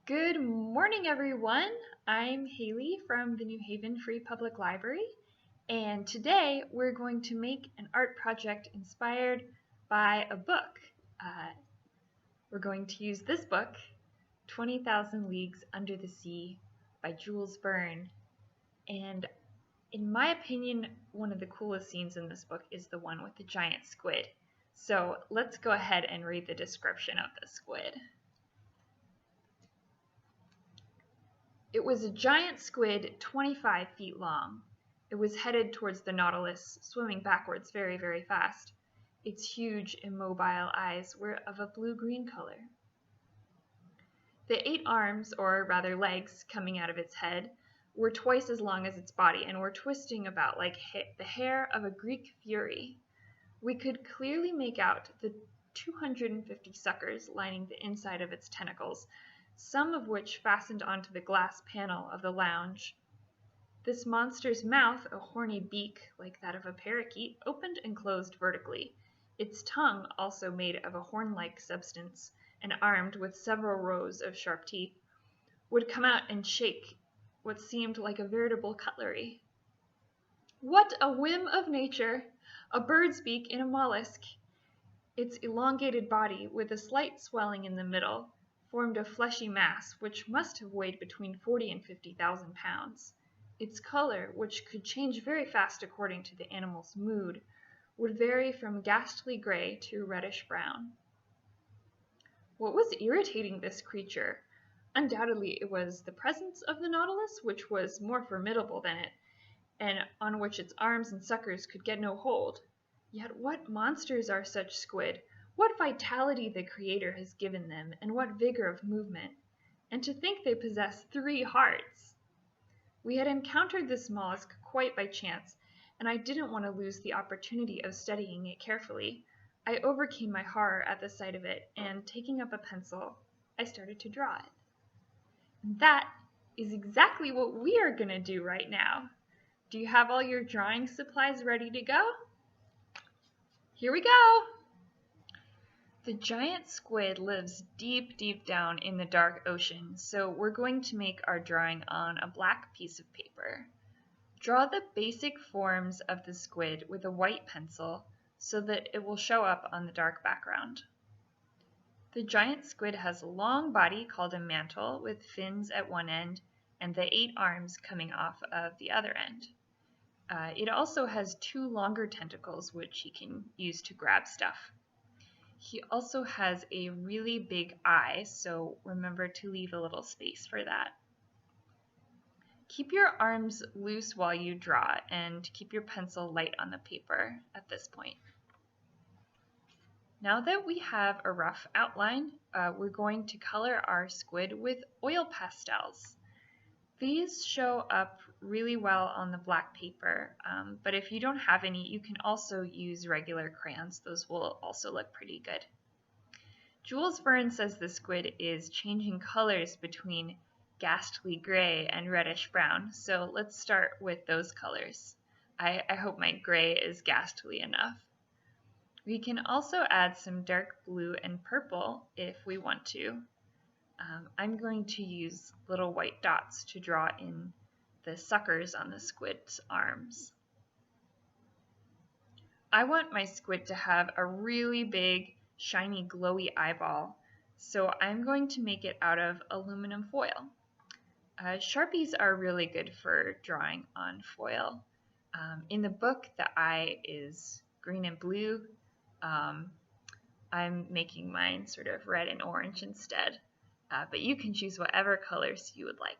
Good morning, everyone. I'm Haley from the New Haven Free Public Library, and today we're going to make an art project inspired by a book. We're going to use this book, 20,000 Leagues Under the Sea by Jules Verne. And in my opinion, one of the coolest scenes in this book is the one with the giant squid. So let's go ahead and read the description of the squid. It was a giant squid 25 feet long. It was headed towards the Nautilus, swimming backwards very, very fast. Its huge, immobile eyes were of a blue-green color. The 8 arms, or rather legs, coming out of its head were twice as long as its body and were twisting about like the hair of a Greek fury. We could clearly make out the 250 suckers lining the inside of its tentacles, some of which fastened onto the glass panel of the lounge. This monster's mouth, a horny beak like that of a parakeet, opened and closed vertically. Its tongue, also made of a horn-like substance and armed with several rows of sharp teeth, would come out and shake what seemed like a veritable cutlery. What a whim of nature! A bird's beak in a mollusk! Its elongated body, with a slight swelling in the middle, formed a fleshy mass which must have weighed between 40 and 50,000 pounds. Its color, which could change very fast according to the animal's mood, would vary from ghastly gray to reddish brown. What was irritating this creature? Undoubtedly it was the presence of the Nautilus, which was more formidable than it, and on which its arms and suckers could get no hold. Yet what monsters are such squid? What vitality the Creator has given them, and what vigor of movement. And to think they possess 3 hearts! We had encountered this mollusk quite by chance, and I didn't want to lose the opportunity of studying it carefully. I overcame my horror at the sight of it, and taking up a pencil, I started to draw it. And that is exactly what we are going to do right now. Do you have all your drawing supplies ready to go? Here we go! The giant squid lives deep, deep down in the dark ocean, so we're going to make our drawing on a black piece of paper. Draw the basic forms of the squid with a white pencil so that it will show up on the dark background. The giant squid has a long body called a mantle with fins at one end and the 8 arms coming off of the other end. It also has 2 longer tentacles which he can use to grab stuff. He also has a really big eye, so remember to leave a little space for that. Keep your arms loose while you draw and keep your pencil light on the paper at this point. Now that we have a rough outline, we're going to color our squid with oil pastels. These show up really well on the black paper, but if you don't have any, you can also use regular crayons. Those will also look pretty good. Jules Verne says the squid is changing colors between ghastly gray and reddish brown, so let's start with those colors. I hope my gray is ghastly enough. We can also add some dark blue and purple if we want to. I'm going to use little white dots to draw in the suckers on the squid's arms. I want my squid to have a really big, shiny, glowy eyeball, so I'm going to make it out of aluminum foil. Sharpies are really good for drawing on foil. In the book, the eye is green and blue. I'm making mine sort of red and orange instead. But you can choose whatever colors you would like.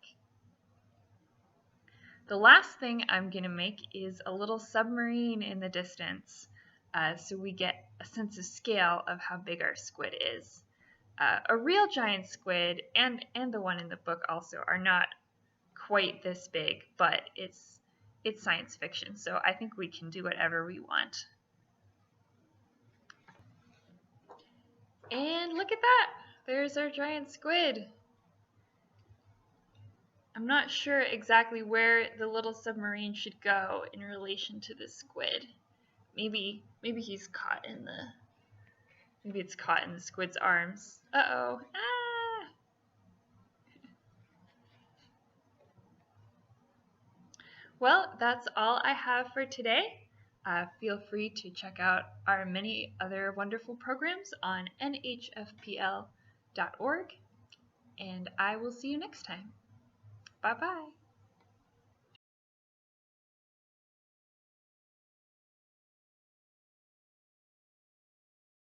The last thing I'm going to make is a little submarine in the distance, so we get a sense of scale of how big our squid is. A real giant squid, and the one in the book also, are not quite this big, but it's science fiction, so I think we can do whatever we want. And look at that! There's our giant squid. I'm not sure exactly where the little submarine should go in relation to the squid. Maybe he's caught in the Maybe it's caught in the squid's arms. Uh-oh. Ah! that's all I have for today. Feel free to check out our many other wonderful programs on nhfpl.org, and I will see you next time. Bye-bye.